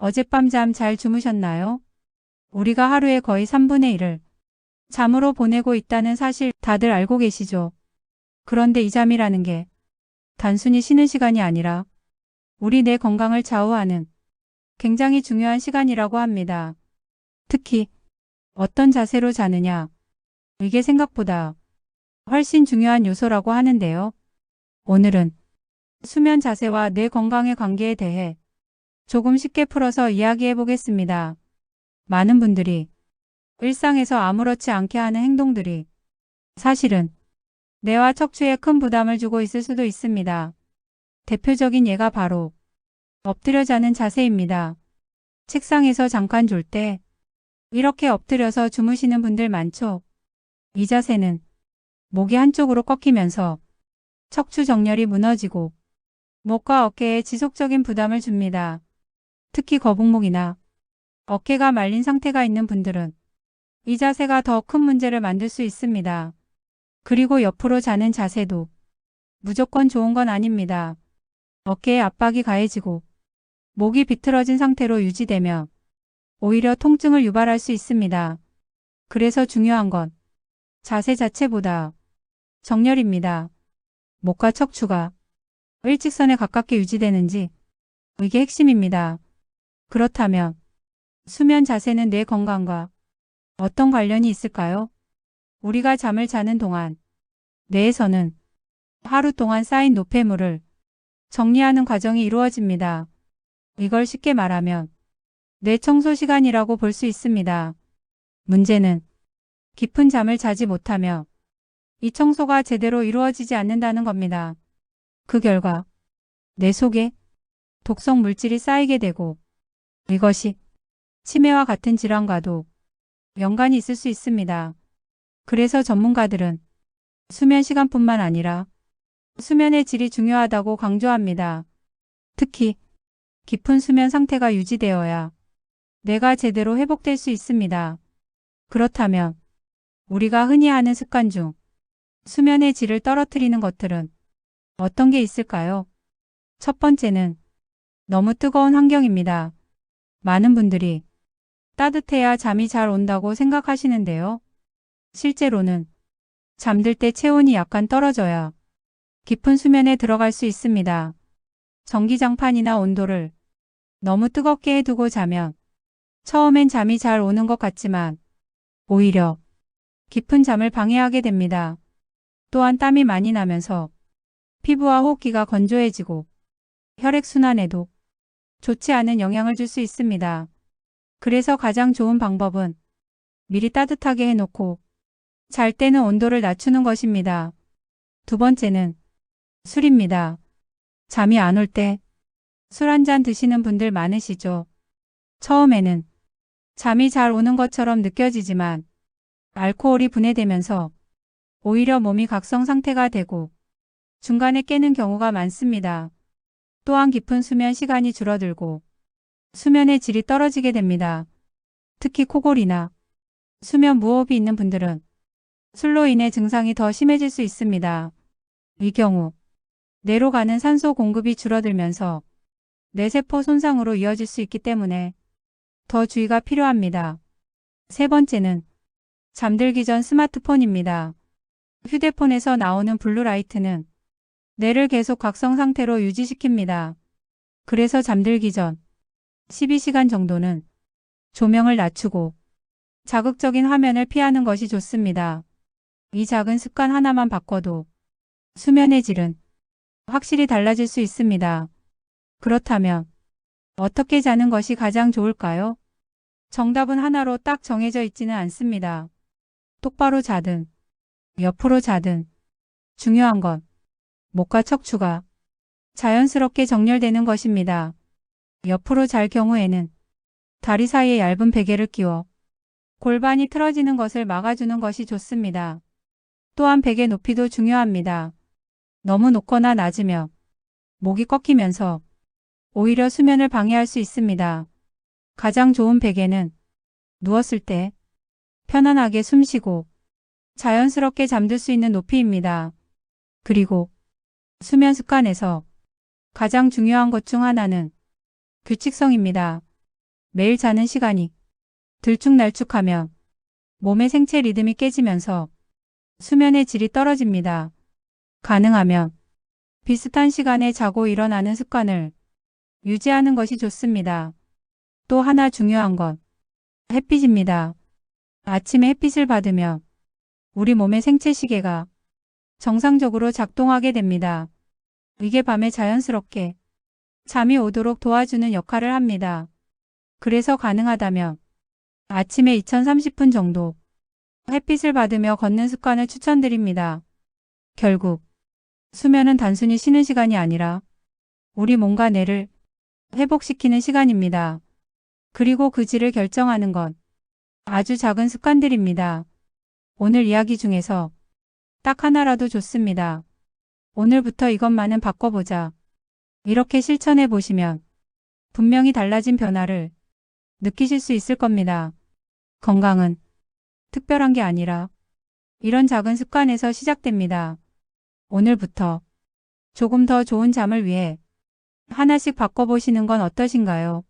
어젯밤 잠 잘 주무셨나요? 우리가 하루의 거의 3분의 1을 잠으로 보내고 있다는 사실 다들 알고 계시죠? 그런데 이 잠이라는 게 단순히 쉬는 시간이 아니라 우리 뇌 건강을 좌우하는 굉장히 중요한 시간이라고 합니다. 특히 어떤 자세로 자느냐, 이게 생각보다 훨씬 중요한 요소라고 하는데요. 오늘은 수면 자세와 뇌 건강의 관계에 대해 조금 쉽게 풀어서 이야기해 보겠습니다. 많은 분들이 일상에서 아무렇지 않게 하는 행동들이 사실은 뇌와 척추에 큰 부담을 주고 있을 수도 있습니다. 대표적인 예가 바로 엎드려 자는 자세입니다. 책상에서 잠깐 졸 때 이렇게 엎드려서 주무시는 분들 많죠? 이 자세는 목이 한쪽으로 꺾이면서 척추 정렬이 무너지고 목과 어깨에 지속적인 부담을 줍니다. 특히 거북목이나 어깨가 말린 상태가 있는 분들은 이 자세가 더 큰 문제를 만들 수 있습니다. 그리고 옆으로 자는 자세도 무조건 좋은 건 아닙니다. 어깨에 압박이 가해지고 목이 비틀어진 상태로 유지되며 오히려 통증을 유발할 수 있습니다. 그래서 중요한 건 자세 자체보다 정렬입니다. 목과 척추가 일직선에 가깝게 유지되는지 이게 핵심입니다. 그렇다면 수면 자세는 뇌 건강과 어떤 관련이 있을까요? 우리가 잠을 자는 동안 뇌에서는 하루 동안 쌓인 노폐물을 정리하는 과정이 이루어집니다. 이걸 쉽게 말하면 뇌 청소 시간이라고 볼 수 있습니다. 문제는 깊은 잠을 자지 못하며 이 청소가 제대로 이루어지지 않는다는 겁니다. 그 결과 뇌 속에 독성 물질이 쌓이게 되고 이것이 치매와 같은 질환과도 연관이 있을 수 있습니다. 그래서 전문가들은 수면 시간뿐만 아니라 수면의 질이 중요하다고 강조합니다. 특히 깊은 수면 상태가 유지되어야 뇌가 제대로 회복될 수 있습니다. 그렇다면 우리가 흔히 하는 습관 중 수면의 질을 떨어뜨리는 것들은 어떤 게 있을까요? 첫 번째는 너무 뜨거운 환경입니다. 많은 분들이 따뜻해야 잠이 잘 온다고 생각하시는데요. 실제로는 잠들 때 체온이 약간 떨어져야 깊은 수면에 들어갈 수 있습니다. 전기장판이나 온도를 너무 뜨겁게 해두고 자면 처음엔 잠이 잘 오는 것 같지만 오히려 깊은 잠을 방해하게 됩니다. 또한 땀이 많이 나면서 피부와 호흡기가 건조해지고 혈액순환에도 좋지 않은 영향을 줄 수 있습니다. 그래서 가장 좋은 방법은 미리 따뜻하게 해놓고 잘 때는 온도를 낮추는 것입니다. 두 번째는 술입니다. 잠이 안 올 때 술 한 잔 드시는 분들 많으시죠? 처음에는 잠이 잘 오는 것처럼 느껴지지만 알코올이 분해되면서 오히려 몸이 각성 상태가 되고 중간에 깨는 경우가 많습니다. 또한 깊은 수면 시간이 줄어들고 수면의 질이 떨어지게 됩니다. 특히 코골이나 수면 무호흡이 있는 분들은 술로 인해 증상이 더 심해질 수 있습니다. 이 경우 뇌로 가는 산소 공급이 줄어들면서 뇌세포 손상으로 이어질 수 있기 때문에 더 주의가 필요합니다. 세 번째는 잠들기 전 스마트폰입니다. 휴대폰에서 나오는 블루라이트는 뇌를 계속 각성 상태로 유지시킵니다. 그래서 잠들기 전 12시간 정도는 조명을 낮추고 자극적인 화면을 피하는 것이 좋습니다. 이 작은 습관 하나만 바꿔도 수면의 질은 확실히 달라질 수 있습니다. 그렇다면 어떻게 자는 것이 가장 좋을까요? 정답은 하나로 딱 정해져 있지는 않습니다. 똑바로 자든 옆으로 자든 중요한 건 목과 척추가 자연스럽게 정렬되는 것입니다. 옆으로 잘 경우에는 다리 사이에 얇은 베개를 끼워 골반이 틀어지는 것을 막아주는 것이 좋습니다. 또한 베개 높이도 중요합니다. 너무 높거나 낮으면 목이 꺾이면서 오히려 수면을 방해할 수 있습니다. 가장 좋은 베개는 누웠을 때 편안하게 숨쉬고 자연스럽게 잠들 수 있는 높이입니다. 그리고 수면 습관에서 가장 중요한 것 중 하나는 규칙성입니다. 매일 자는 시간이 들쭉날쭉하며 몸의 생체 리듬이 깨지면서 수면의 질이 떨어집니다. 가능하면 비슷한 시간에 자고 일어나는 습관을 유지하는 것이 좋습니다. 또 하나 중요한 건 햇빛입니다. 아침에 햇빛을 받으며 우리 몸의 생체 시계가 정상적으로 작동하게 됩니다. 이게 밤에 자연스럽게 잠이 오도록 도와주는 역할을 합니다. 그래서 가능하다면 아침에 2030분 정도 햇빛을 받으며 걷는 습관을 추천드립니다. 결국 수면은 단순히 쉬는 시간이 아니라 우리 몸과 뇌를 회복시키는 시간입니다. 그리고 그 질을 결정하는 건 아주 작은 습관들입니다. 오늘 이야기 중에서 딱 하나라도 좋습니다. 오늘부터 이것만은 바꿔보자. 이렇게 실천해 보시면 분명히 달라진 변화를 느끼실 수 있을 겁니다. 건강은 특별한 게 아니라 이런 작은 습관에서 시작됩니다. 오늘부터 조금 더 좋은 잠을 위해 하나씩 바꿔보시는 건 어떠신가요?